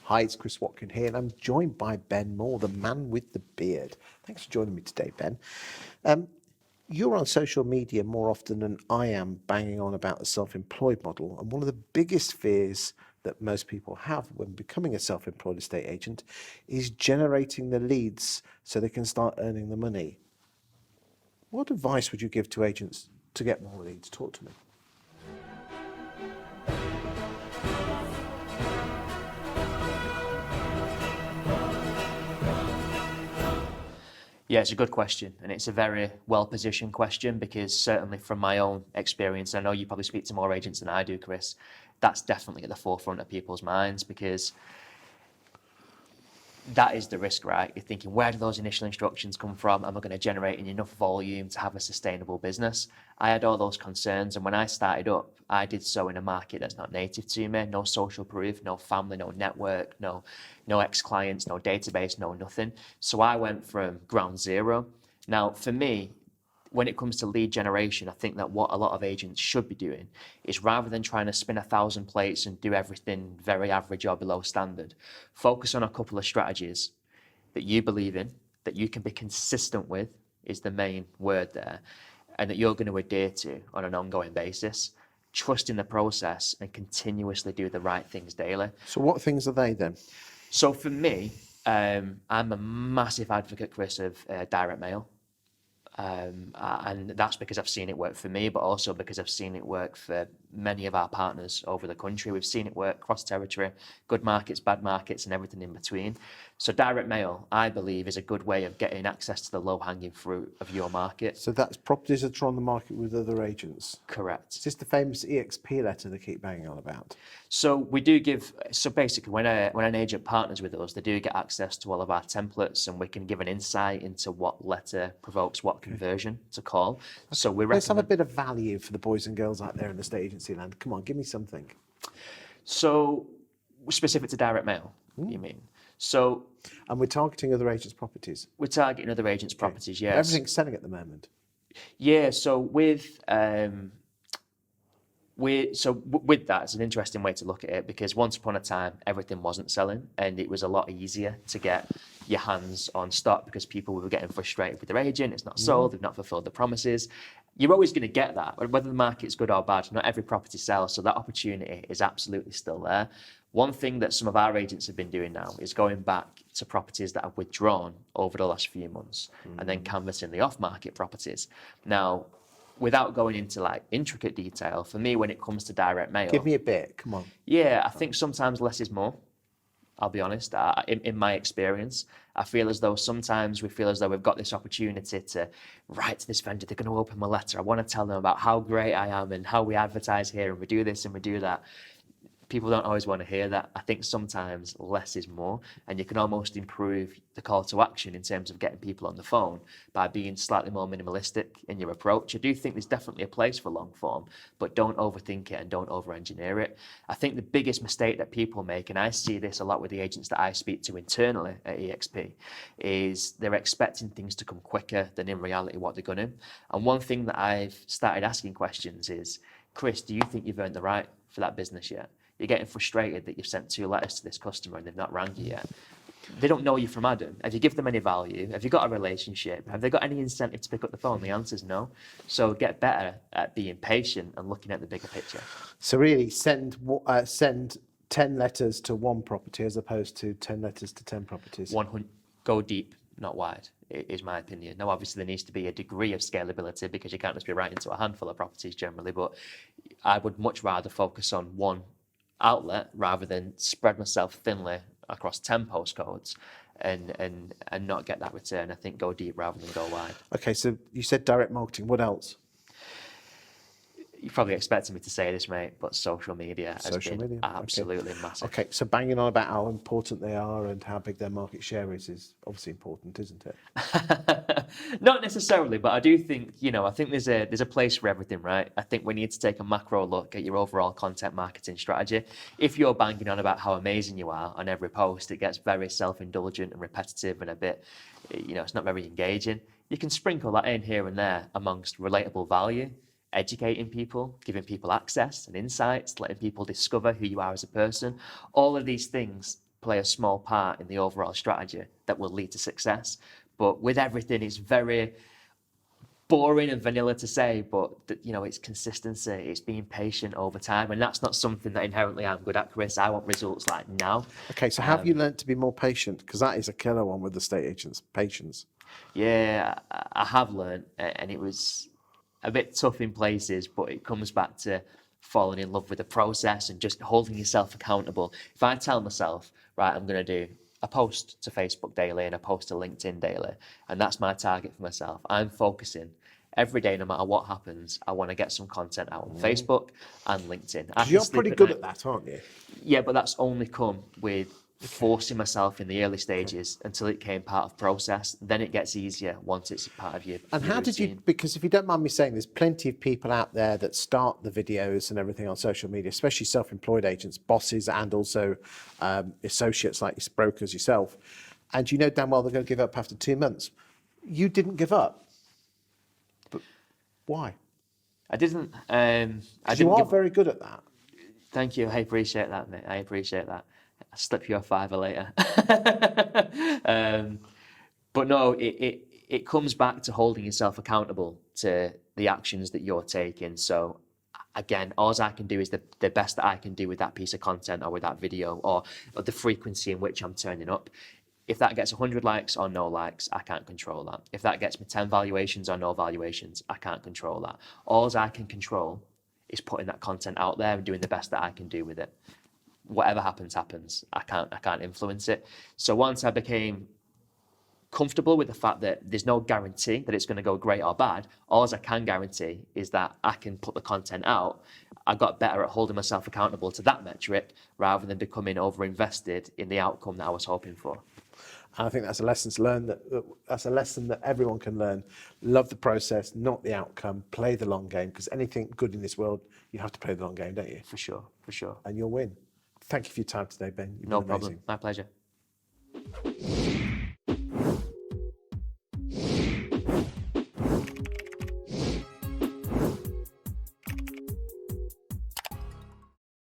Hi, it's Chris Watkin here, and I'm joined by Ben Moore, the man with the beard. Thanks for joining me today, Ben. You're on social media more often than I am, banging on about the self-employed model, and one of the biggest fears that most people have when becoming a self-employed estate agent is generating the leads so they can start earning the money. What advice would you give to agents to get more leads? Talk to me. Yeah, it's a good question, and it's a very well-positioned question because certainly from my own experience, I know you probably speak to more agents than I do, Chris, that's definitely at the forefront of people's minds because that is the risk, right? You're thinking, where do those initial instructions come from? Am I going to generate enough volume to have a sustainable business? I had all those concerns, and when I started up, I did so in a market that's not native to me, no social proof, no family, no network, no ex-clients, no database, no nothing. So I went from ground zero. Now, for me, when it comes to lead generation, I think that what a lot of agents should be doing is rather than trying to spin 1,000 plates and do everything very average or below standard, focus on a couple of strategies that you believe in, that you can be consistent with, is the main word there, and that you're going to adhere to on an ongoing basis. Trust in the process and continuously do the right things daily. So what things are they then? So for me, I'm a massive advocate, Chris, of direct mail. And that's because I've seen it work for me, but also because I've seen it work for many of our partners over the country. We've seen it work cross territory, good markets, bad markets, and everything in between. So direct mail, I believe, is a good way of getting access to the low-hanging fruit of your market. So that's properties that are on the market with other agents? Correct. Is this the famous EXP letter they keep banging on about? So we do give, so basically when an agent partners with us, they do get access to all of our templates, and we can give an insight into what letter provokes what conversion to call. So we Let's have a recommend, bit of value for the boys and girls out there in the estate agency land. Come on, give me something. so specific to direct mail, you mean? So And we're targeting other agents' properties. we're targeting other agents' properties, yes. Everything's selling at the moment. Yeah, so with that, it's an interesting way to look at it because once upon a time, everything wasn't selling and it was a lot easier to get your hands on stock because people were getting frustrated with their agent. It's not sold, they've not fulfilled the promises. You're always going to get that, whether the market's good or bad. Not every property sells, so that opportunity is absolutely still there. One thing that some of our agents have been doing now is going back to properties that have withdrawn over the last few months and then canvassing the off-market properties. Now, without going into like intricate detail, for me, when it comes to direct mail, Give me a bit, come on. yeah, I think sometimes less is more. I'll be honest. In my experience, I feel as though sometimes we feel as though we've got this opportunity to write to this vendor. They're going to open my letter. I want to tell them about how great I am and how we advertise here and we do this and we do that. People don't always want to hear that. I think sometimes less is more, and you can almost improve the call to action in terms of getting people on the phone by being slightly more minimalistic in your approach. I do think there's definitely a place for long form, but don't overthink it and don't over-engineer it. I think the biggest mistake that people make, and I see this a lot with the agents that I speak to internally at EXP, is they're expecting things to come quicker than in reality what they're going to. And one thing that I've started asking questions is, Chris, do you think you've earned the right for that business yet? You're getting frustrated that you've sent 2 letters to this customer and they've not rang you yet. They don't know you from Adam. Have you given them any value? Have you got a relationship? Have they got any incentive to pick up the phone? The answer's no. So get better at being patient and looking at the bigger picture. So really send 10 letters to one property as opposed to 10 letters to 10 properties. Go deep, not wide, is my opinion. Now, obviously, there needs to be a degree of scalability because you can't just be writing to a handful of properties generally, but I would much rather focus on one outlet rather than spread myself thinly across 10 postcodes and not get that return. I think go deep rather than go wide. Okay, so you said direct marketing. What else? You probably expected me to say this, mate, but social media has Social been media, absolutely massive. Okay, so banging on about how important they are and how big their market share is obviously important, isn't it? Not necessarily, but I do think, I think there's a place for everything, right? I think we need to take a macro look at your overall content marketing strategy. If you're banging on about how amazing you are on every post, it gets very self-indulgent and repetitive and a bit, it's not very engaging. You can sprinkle that in here and there amongst relatable value, educating people, giving people access and insights, letting people discover who you are as a person. All of these things play a small part in the overall strategy that will lead to success. But with everything, it's very boring and vanilla to say, but it's consistency, it's being patient over time, and that's not something that inherently I'm good at, Chris. I want results like now. Okay, so have you learnt to be more patient? Because that is a killer one with estate agents, patience. Yeah, I have learned, and it was a bit tough in places, but it comes back to falling in love with the process and just holding yourself accountable. If I tell myself, right, I'm going to do a post to Facebook daily and a post to LinkedIn daily, and that's my target for myself, I'm focusing every day, no matter what happens, I want to get some content out on Facebook and LinkedIn. You're pretty good at that, aren't you? Yeah, but that's only come with forcing myself in the early stages until it came part of process. Then it gets easier once it's part of you. And how did you, because if you don't mind me saying, there's plenty of people out there that start the videos and everything on social media, especially self-employed agents, bosses, and also associates like brokers yourself. And you know damn well they're going to give up after 2 months. You didn't give up. But why? I didn't. You are very good at that. Thank you. I appreciate that, mate. I appreciate that. I'll slip you a $5 later. But no, it comes back to holding yourself accountable to the actions that you're taking. So again, all I can do is the best that I can do with that piece of content or with that video or the frequency in which I'm turning up. If that gets 100 likes or no likes, I can't control that. If that gets me 10 valuations or no valuations, I can't control that. All I can control is putting that content out there and doing the best that I can do with it. Whatever happens, happens. I can't influence it. So once I became comfortable with the fact that there's no guarantee that it's going to go great or bad, all I can guarantee is that I can put the content out. I got better at holding myself accountable to that metric rather than becoming over-invested in the outcome that I was hoping for. And I think that's a lesson to learn. That's a lesson that everyone can learn. Love the process, not the outcome. Play the long game, because anything good in this world, you have to play the long game, don't you? For sure, for sure. And you'll win. Thank you for your time today, Ben. You've No been problem. amazing. My pleasure.